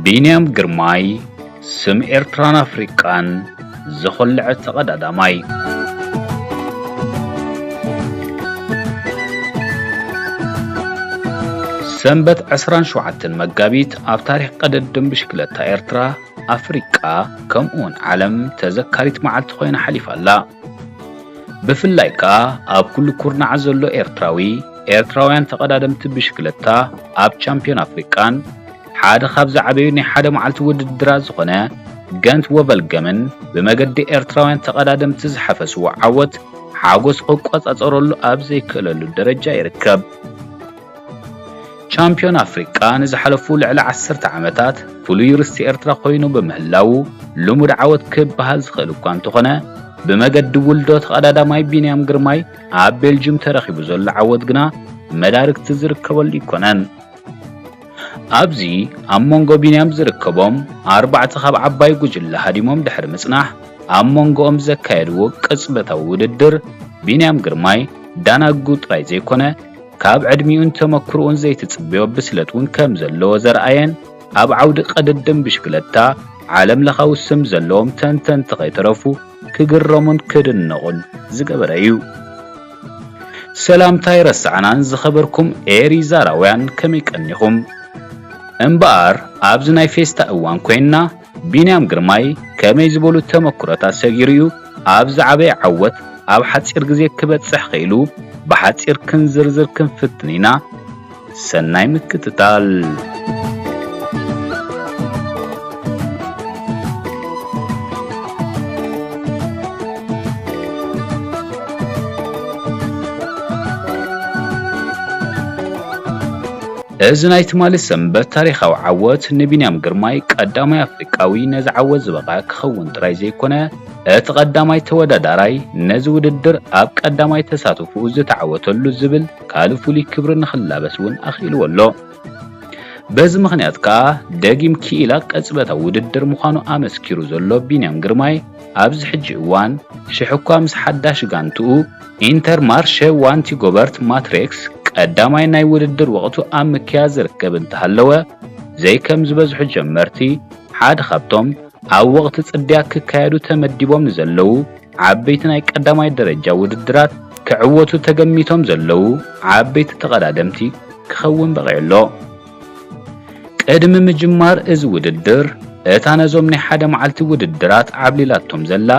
ቢንያም ግርማይ ስም ኤርትራን አፍሪቃን ዝኸልዐ ተቀዳዳማይ ሰንበት 27 መጋቢት ኣብ ታሪኽ ቀደድም ብሽክለታ ኤርትራ ኣፍሪቃ ከምኡን ዓለም ተዘካሪት መዓልቲ ኮይና ሓሊፋላ ብፍላይ ከዓ ኣብ ኩሉ ኩርናዕ ዘሎ ኤርትራውያን ተቀዳደምቲ ብሽክለታ ኣብ ቻምፒዮን ኣፍሪቃን ሓደ ካብ ዝዓበዩ ናይ ሓደ መዓልቲ ውድድር ዝኾነ ጋንት ወበልገመን ብመገዲ ኤርትራውያን ተቀዳደምቲ ዝሓፈስዎ ዓወት ሓጎስ ክቆጻጸረሉ ኣብ ዘይክእለሉ ደረጃ ይርከብ ቻምፒዮን አፍሪቃ ንዝሓለፉ ልዕሊ 10 ዓመታት ፍሉይ ርስቲ ኤርትራ ኮይኑ በምህላው ልሙድ ዓወት ክበሃል ዝኽእል እኳ እንተኾነ ብመገዲ ውልዶ ተቀዳዳማይ ቢንያም ግርማይ ኣብ ቤልጅየም ተረኺቡ ዘሎ ዓወት ግና መዳርክቲ ዝርከበሉ ይኮነን ኣብዚ ኣብ መንጎ ቢንያም ዝርከቦም 4 ካብ ዓባይ ጉጅለ ሃዲሞም ድሕሪ ምጽናሕ ኣብ መንጎኦም ዘካየድዎ ቅጽበታዊ ውድድር ቢንያም ግርማይ ዳናጉ ጥራይ ዘይኮነ ካብ ዕድሚኡን ተመክሮን ዘይትጽበዮ ብስለቱን ከም ዘለዎ ዘርአየን ኣብ ዓውዲ ቀደድም ብሽክለታ ዓለም ለኻዊ ስም ዘለዎም ተንተንቲ ከይተረፉ ክግረሙን ክድነቑን ዝገበረ እዩ ሰላምታይ ረስዓናን ዝኸበርኩም ኤሪዛራውያን ከመይ ቀኒኹም እምበኣር ኣብዚ ናይ ፌስታ እዋን ኮይና ቢንያም ግርማይ ከመይ ዝበሉ ተመክሮታት ሰጊሩ እዩ ኣብ ዝዓበየ ዓወት ኣብ ሓፂር ግዜ ክበጽሕ ኽኢሉ بحثير كنزرزر كنفتنينا سناي مكتتال እዝናይ ትማሊ ሰንበት ታሪኻዊ ዓወት ንቢንያም ግርማይ ቀዳማይ አፍሪቃዊ ነዚ ዓወት ዝበቃ ክኸውን ጥራይ ዘይኮነ እቲ ቀዳማይ ተወዳዳራይ ነዚ ውድድር ኣብ ቀዳማይ ተሳትፉ ዝተዓወተሉ ዝብል ካልእ ፍሉይ ክብሪ ንኽላበስውን ኣኽኢልዎ ኣሎ በዚ ምኽንያት ከዓ ደጊም ኪኢላ ቅጽበታዊ ውድድር ምዃኑ ኣመስኪሩ ዘሎ ቢንያም ግርማይ ኣብዚ ሕጂ እዋን ሽሕኳ ምስ ሓዳሽ ጋንትኡ ኢንተርማርሼ ዋንቲ ጎበርት ማትሪክስ ቀዳማይ ናይ ውድድር ወቅቱ ኣብ ምክያዝ ዝርከብ እንተሃለወ ዘይከም ዝበዝሑ ጀመርቲ ሓደ ካብቶም ኣብ ወቅቲ ጽድያ ክካየዱ ተመዲቦም ንዘለው ዓበይቲ ናይ ቀዳማይ ደረጃ ውድድራት ክዕወቱ ተገሚቶም ዘለው ዓበይቲ ተቀዳደምቲ ክኸውን በቂዕሎ ቅድሚ ምጅማር እዚ ውድድር እታ ነዞም ናይ ሓደ መዓልቲ ውድድራት ዓብሊላቶም ዘላ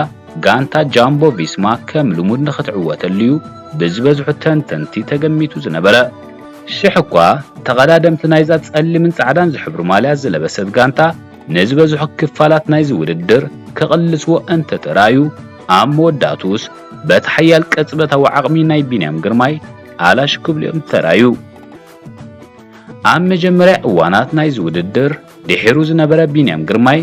ጋንታ ጃምቦ ቪስማ ከም ልሙድ ንኽትዕወተልዩ ብዝበዝሑ ተንተንቲ ተገሚቱ ዝነበረ ሽሕኳ ተቀዳደምቲ ናይዛ ጸሊምን ጻዕዳን ዝሕብሩ ማልያ ዝለበሰት ጋንታ ንዝበዝሑ ክፋላት ናይዚ ውድድር ክቕልስዎ እንተተራዩ ኣብ መወዳቱስ በተሓያል ቅጽበታዊ ዓቕሚ ናይ ቢንያም ግርማይ ኣላሽ ክብልኦም ተራዩ ኣብ መጀመርያ እዋናት ናይዚ ውድድር ድሒሩ ዝነበረ ቢንያም ግርማይ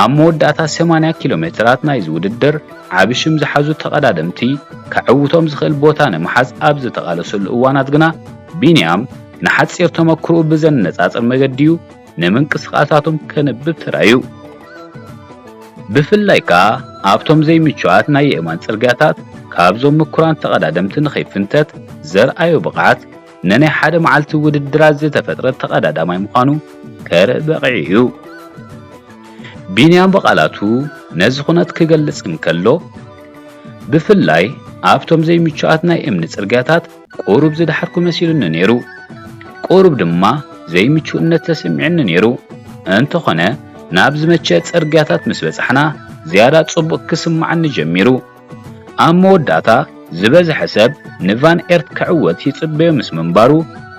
ኣብ መወዳእታ 80 ኪሎ ሜትራት ናይዚ ውድድር ዓብሽም ዝሓዙ ተቀዳደምቲ ከዕውቶም ዝኽእል ቦታ ንምሓዝ ኣብ ዝተቃለሰሉ እዋናት ግና ቢንያም ንሓፂር ተመክሮኡ ብዘነጻጽር መገዲዩ ንምንቅስቃሳቶም ከነብብ ተራዩ ብፍላይ ከዓ ኣብቶም ዘይምቹኣት ናይ የማን ጽርግያታት ካብዞም ምኩራን ተቀዳደምቲ ንኸይፍንተት ዘርአዮ ብቕዓት ነናይ ሓደ መዓልቲ ውድድራት ዝተፈጥረ ተቀዳዳማይ ምዃኑ ከርኢ በቂዕ እዩ ቢንያም በቃላቱ ነዚ ኩነት ክገልጽ እንከሎ ብፍላይ ኣብቶም ዘይምቹኣት ናይ እምኒ ጽርግያታት ቁሩብ ዝድሓርኩ መሲሉኒ ነይሩ ቁሩብ ድማ ዘይምቹእነት ተሰሚዕኒ ነይሩ እንተኾነ ናብ ዝመቸ ጽርግያታት ምስ በጽሕና ዝያዳ ጽቡቕ ክስማዓኒ ጀሚሩ ኣብ መወዳእታ ዝበዝሐ ሰብ ንቫን ኤርት ክዕወት ይጽበዮ ምስ ምንባሩ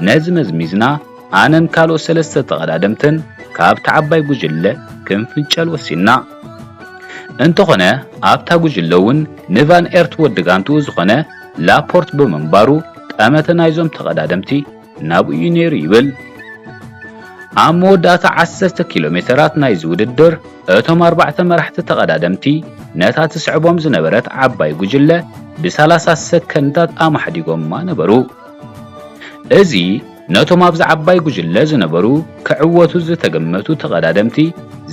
ነዚ መዝሚዝና ኣነን ካልኦት ሰለስተ ተቀዳደምትን ካብቲ ዓባይ ጉጅለ ክንፍንጨል ወሲና እንተኾነ ኣብታ ጉጅለ እውን ንቫን ኤርት ወዲ ጋንትኡ ዝኾነ ላፖርት ብምንባሩ ጠመተ ናይዞም ተቀዳደምቲ ናብኡ ነይሩ ይብል ኣብ መወዳእታ 10 ኪሎ ሜትራት ናይዚ ውድድር እቶም 4 መራሕቲ ተቀዳደምቲ ነታ ትስዕቦም ዝነበረት ዓባይ ጉጅለ ብ30 ሰከንዳት ኣማሕዲጎማ ነበሩ እዚ ነቶም ኣብዚ ዓባይ ጉጅለ ዝነበሩ ክዕወቱ ዝተገመቱ ተቀዳደምቲ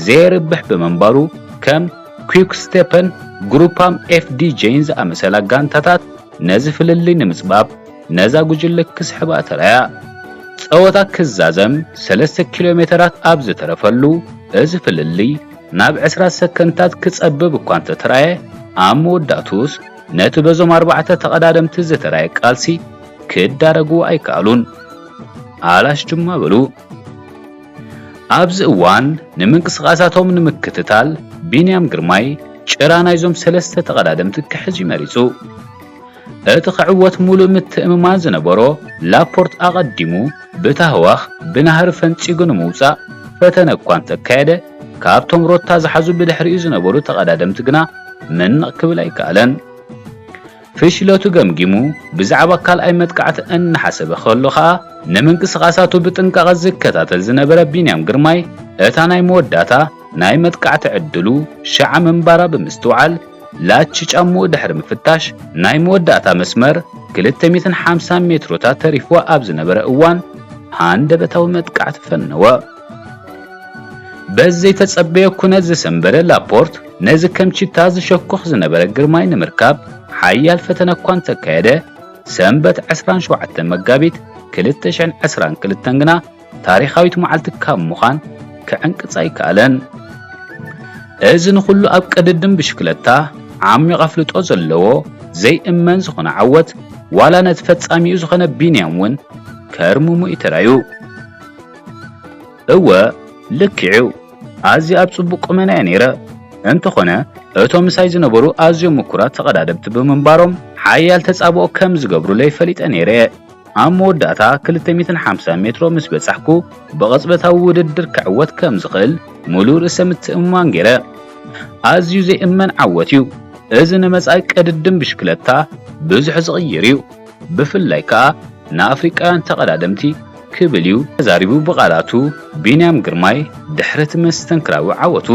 ዘይርብሕ ብምንባሩ ከም ኩዊክ ስቴፐን ግሩፓም ኤፍዲ ጄንዝ ኣመሰላ ጋንታታት ነዚ ፍልልይ ንምጽባብ ነዛ ጉጅለ ክስሕባ ተራያ ጸወታ ክዛዘም 3 ኪሎ ሜትራት ኣብ ዝተረፈሉ እዚ ፍልሊ ናብ 20 ሰከንታት ክጸብብ እኳ እንተተራየ ኣብ መወዳእቱስ ነቲ በዞም 4 ተቐዳደምቲ ዝተራየ ቃልሲ ክዳረጉ ኣይከኣሉን ኣላሽ ድማ በሉ ኣብዚ እዋን ንምንቅስቓሳቶም ንምክትታል ቢንያም ግርማይ ጭራ ናይዞም 3 ተቐዳደምቲ ክሕዝ መሪጹ እቲ ክዕወት ሙሉእ ምትእምማን ዝነበሮ ላፖርት ኣቐዲሙ ብታህዋኽ ብናህር ፈንፂጉ ንምውፃእ ፈተነ እኳ እንተካየደ ካብቶም ሮታ ዝሓዙ ብድሕሪኡ ዝነበሩ ተቐዳደምቲ ግና መንቕ ክብል ኣይከኣለን ፍሽለቱ ገምጊሙ ብዛዕባ ካልኣይ መጥቃዕቲ እናሓሰበ ከሎ ከዓ ንምንቅስቓሳቱ ብጥንቃቐ ዝከታተል ዝነበረ ቢንያም ግርማይ እታ ናይ መወዳእታ ናይ መጥቃዕቲ ዕድሉ ሸዓ መንባራ ብምስትውዓል ላቺ ጫምኡ ድሕሪ ምፍታሽ ናይ መወዳእታ መስመር 250 ሜትሮታት ተሪፍዋ ኣብ ዝነበረ እዋን ሃንደበታዊ መጥቃዕቲ ፈነወ በዘይ ተጸበየ ኩነት ዝሰንበረ ላፖርት ነዚ ከምቺታ ዝሸኩኽ ዝነበረ ግርማይ ንምርካብ ሓያል ፈተነ እኳ እንተካየደ ሰንበት 27 መጋቢት 2022 ግና ታሪኻዊት መዓልቲ ካብ ምዃን ክዕንቅጽ ኣይከኣለን እዚ ንኹሉ ኣብ ቅድድም ብሽክለታ ዓሚቕ ኣፍልጦ ዘለዎ ዘይእመን ዝኾነ ዓወት ዋላ ነቲ ፈጻሚኡ ዝኾነ ቢንያም እውን ከርምሙ ይተራዩ እወ ልክዑ ኣዝዩ ኣብ ጽቡቕ ቁመና ነይረ እንተኾነ እቶም ምሳይ ዝነበሩ ኣዝዮም ምኩራት ተቐዳደምቲ ብምንባሮም ሓያል ተጻብኦ ከም ዝገብሩ ለይፈሊጠ ነይረ ኣብ መወዳእታ 250 ሜትሮ ምስ በጻሕኩ ብቕጽበታዊ ውድድር ክዕወት ከም ዝኽእል ሙሉእ ርእሰ ምትእምማን ገይረ ኣዝዩ ዘይእመን ዓወት እዩ እዚ ንመጻኢ ቅድድም ብሽክለታ ብዙሕ ዝቕይር እዩ ብፍላይ ከዓ ንኣፍሪቃውያን ተቐዳደምቲ ክብል እዩ ተዛሪቡ ብቓላቱ ቢንያም ግርማይ ድሕሪ እቲ መስተንክራዊ ዓወቱ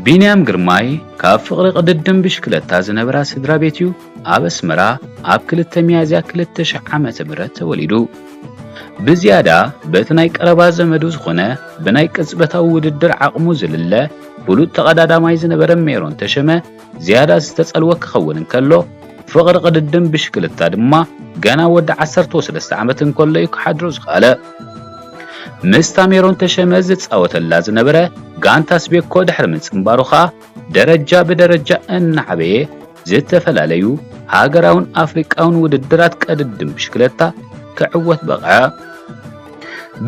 ቢንያም ግርማይ ካብ ፍቕሪ ቅድድም ብሽክለታ ዝነበራ ስድራ ቤት እዩ ኣብ ኣስመራ ኣብ 2 ሚያዝያ 2000 ዓመተ ምህረት ተወሊዱ ብዝያዳ በቲ ናይ ቀረባ ዘመዱ ዝኾነ ብናይ ቅጽበታዊ ውድድር ዓቕሙ ዝልለ ፍሉጥ ተቐዳዳማይ ዝነበረ ሜሮን ተሸመ ዝያዳ ዝተጸልወ ክኸውን እንከሎ ፍቕሪ ቅድድም ብሽክለታ ድማ ገና ወዲ 13 ዓመት እንከሎ እዩ ክሓድሮ ዝኸኣለ ምስታ ሜሮን ተሸመ ዝጻወተላ ዝነበረ ጋንታ ስቤኮ ድሕሪ ምጽምባሩ ከዓ ደረጃ ብደረጃ እናዓበየ ዝተፈላለዩ ሃገራውን ኣፍሪቃውን ውድድራት ቅድድም ብሽክለታ ክዕወት በቕዐ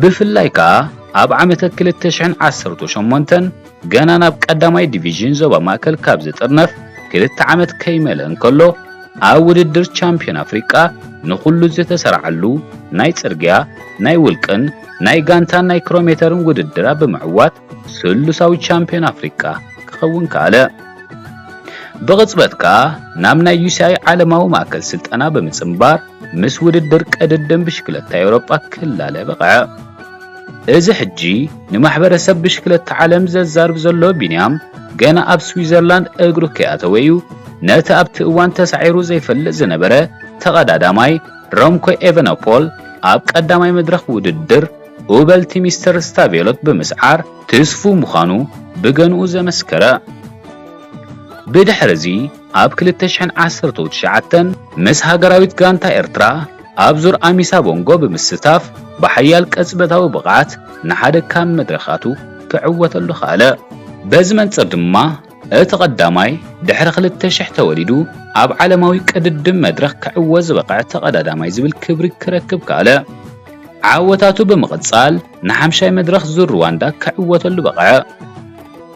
ብፍላይ ከዓ ኣብ ዓመተ 2018 ገና ናብ ቀዳማይ ዲቪዥን ዞባ ማእከል ካብ ዝጥርነፍ 2 ዓመት ከይመልአ እንከሎ ኣብ ውድድር ቻምፒዮን ኣፍሪቃ ንኹሉ ዝተሰርዓሉ ናይ ጽርግያ ናይ ውልቅን ናይ ጋንታን ናይ ኪሎሜተርን ውድድራ ብምዕዋት ስሉሳዊ ቻምፒዮን ኣፍሪቃ ክኸውን ከኣለ ብቕጽበት ከዓ ናብ ናይ ዩሲኣይ ዓለማዊ ማእከል ስልጠና ብምጽምባር ምስ ውድድር ቅድድም ብሽክለታ ኤውሮጳ ክላለ በቕዐ እዚ ሕጂ ንማሕበረሰብ ብሽክለታ ዓለም ዘዛርብ ዘሎ ቢንያም ገና ኣብ ስዊዘርላንድ እግሩ ከኣተወዩ ነቲ ኣብቲ እዋን ተሳዒሩ ዘይፈልጥ ዝነበረ ተቐዳዳማይ ሮምኮ ኤቨኖፖል ኣብ ቀዳማይ መድረኽ ውድድር ኡበልቲ ሚስተር ስታቬሎት ብምስዓር ትስፉ ምዃኑ ብገንኡ ዘመስከረ ብድሕሪዚ ኣብ 2019 ምስ ሃገራዊት ጋንታ ኤርትራ ኣብ ዙር ኣሚሳ ቦንጎ ብምስታፍ ብሓያል ቅጽበታዊ ብቕዓት ንሓደ ካብ መድረኻቱ ክዕወተሉ ኸኣለ በዚ መንጸር ድማ እቲ ቀዳማይ ድሕሪ 2000 ተወሊዱ ኣብ ዓለማዊ ቅድድም መድረኽ ክዕወት ዝበቕዐ ተቐዳዳማይ ዝብል ክብሪ ክረክብ ከኣለ ዓወታቱ ብምቕጻል ን5ይ መድረኽ ዙር ሩዋንዳ ክዕወተሉ በቕዐ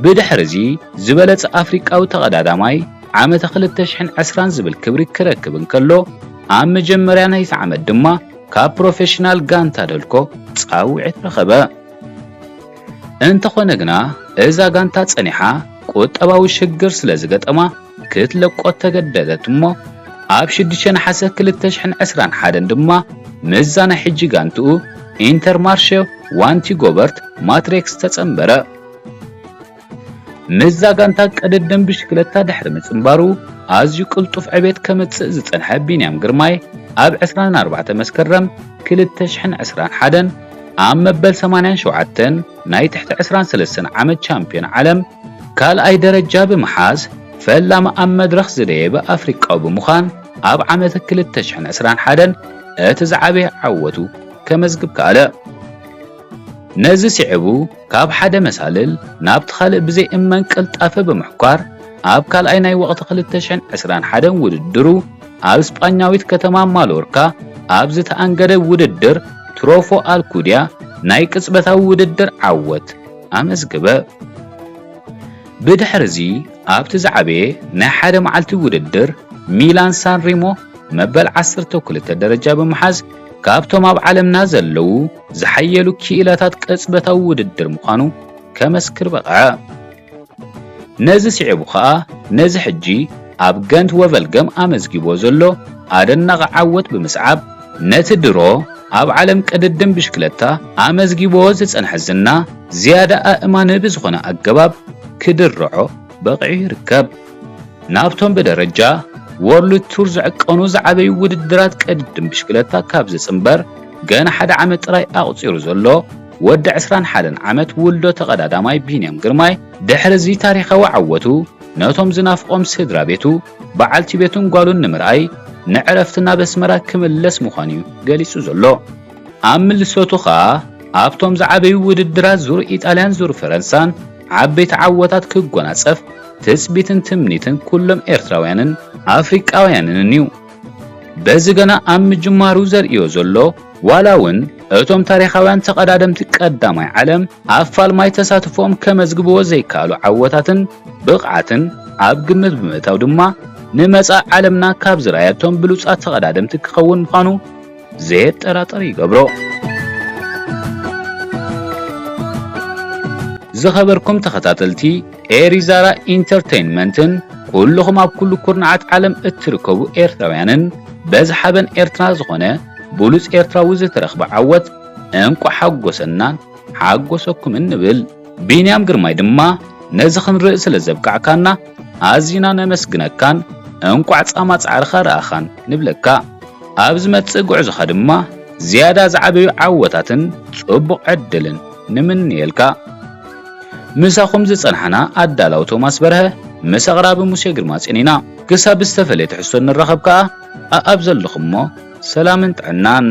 ብድሕሪዚ ዝበለጸ ኣፍሪቃዊ ተቐዳዳማይ ዓመተ 2020 ዝብል ክብሪ ክረክብ እንከሎ ኣብ መጀመርያ ናይቲ ዓመት ድማ ካብ ፕሮፌሽናል ጋንታ ደልኮ ጻውዒት ረኸበ እንተኾነ ግና እዛ ጋንታ ጸኒሓ ቁጠባዊ ሽግር ስለ ዝገጠማ ክትለቆ ተገደደት እሞ ኣብ 6 ነሓሰ 2021 ድማ ምዛና ሕጂ ጋንትኡ ኢንተርማርሼ ዋንቲ ጎበርት ማትሪክስ ተጸምበረ ምዛ ጋንታ ቅድድም ብሽክለታ ድሕሪ ምጽምባሩ ኣዝዩ ቅልጡፍ ዕቤት ከመጽእ ዝጸንሐ ቢንያም ግርማይ ኣብ 24 መስከረም 2021 ኣብ መበል 87 ናይ ትሕቲ 23 ዓመት ቻምፒዮን ዓለም ካልኣይ ደረጃ ብምሓዝ ፈላማ ኣብ መድረኽ ዝደየበ ኣፍሪቃዊ ብምዃን ኣብ ዓመት 2021 እቲ ዝዓበየ ዓወቱ ከመዝግብ ካለ። ነዚ ሲዕቡ ካብ ሓደ መሳልል ናብቲ ካልእ ብዘይእመን ቅልጣፈ ብምሕኳር ኣብ ካልኣይ ናይ ወቕቲ 2021 ውድድሩ ኣብ ስጳኛዊት ከተማ ማሎርካ ኣብ ዝተኣንገደ ውድድር ትሮፎ ኣልኩድያ ናይ ቅጽበታዊ ውድድር ዓወት ኣመዝገበ። ብድሕሪዚ ኣብቲ ዝዓበየ ናይ ሓደ መዓልቲ ውድድር ሚላን ሳን ሪሞ መበል 12 ደረጃ ብምሓዝ ካብቶም ኣብ ዓለምና ዘለዉ ዝሓየሉ ክኢላታት ቅጽበታዊ ውድድር ምዃኑ ከመስክር በቕዐ። ነዚ ሲዕቡ ከዓ ነዚ ሕጂ ኣብ ገንት ወቨልገም ኣመዝጊቦ ዘሎ ኣደናቂ ዓወት ብምስዓብ ነቲ ድሮ ኣብ ዓለም ቅድድም ብሽክለታ ኣመዝጊቦ ዝጸንሐ ዝና ዝያዳ ኣእማኒ ብዝኾነ ኣገባብ ክድርዖ በቂዑ ይርከብ። ናብቶም ብደረጃ ወርልድ ቱር ዝዕቀኑ ዝዓበዩ ውድድራት ቅድድም ብሽክለታ ካብ ዝጽምበር ገና ሓደ ዓመት ጥራይ ኣቕፂሩ ዘሎ ወዲ 21 ዓመት ውልዶ ተቐዳዳማይ ቢንያም ግርማይ ድሕሪዚ ታሪኻዊ ዓወቱ ነቶም ዝናፍቆም ስድራ ቤቱ በዓልቲ ቤቱን ጓሉን ንምርኣይ ንዕረፍትና በስመራ ክምለስ ምዃኑ ገሊጹ ዘሎ። ኣብ ምልሶቱ ከዓ ኣብቶም ዝዓበዩ ውድድራት ዙር ኢጣልያን ዙር ፈረንሳን ዓበይቲ ዓወታት ክጎናጸፍ ትጽቢትን ትምኒትን ኩሎም ኤርትራውያንን ኣፍሪቃውያንን እዩ። በዚ ገና ኣብ ምጅማሩ ዘርእዮ ዘሎ ዋላውን እቶም ታሪኻውያን ተቐዳደምቲ ቀዳማይ ዓለም ኣብ ፋልማይ ተሳትፎም ከመዝግብዎ ዘይከኣሉ ዓወታትን ብቕዓትን ኣብ ግምት ብምእታው ድማ ንመጻኢ ዓለምና ካብ ዝረኣያቶም ብሉጻት ተቐዳደምቲ ክኸውን ምዃኑ ዘየጠራጠር ይገብሮ። ዝኸበርኩም ተኸታተልቲ ኤሪዛራ ኢንተርቴይንመንትን ኩልኹም ኣብ ኩሉ ኩርናዓት ዓለም እትርከቡ ኤርትራውያንን በዝሓበን ኤርትራ ዝኾነ ብሉጽ ኤርትራዊ ዝተረኽበ ዓወት እንቋ ሓጎሰናን ሓጎሰኩምን ንብል። ቢንያም ግርማይ ድማ ነዚ ክንርኢ ስለ ዘብቃዕካና ኣዝና ነመስግነካን እንቋዕ ጻማ ጻዕርኻ ረኣኻን ንብለካ። ኣብ ዝመጽእ ጉዕዞኻ ድማ ዝያዳ ዝዓበዩ ዓወታትን ጽቡቕ ዕድልን ንምንየልካ። ምሳኹም ዝጸንሐና ኣዳላው ቶማስ በርሀ ምስ ኣቕራቢ ሙሴ ግርማ ጽኒና ክሳብ ዝተፈለየ ትሕዝቶ ንረኸብ ከዓ ኣብ ዘለኹም ሰላምን ጥዕናን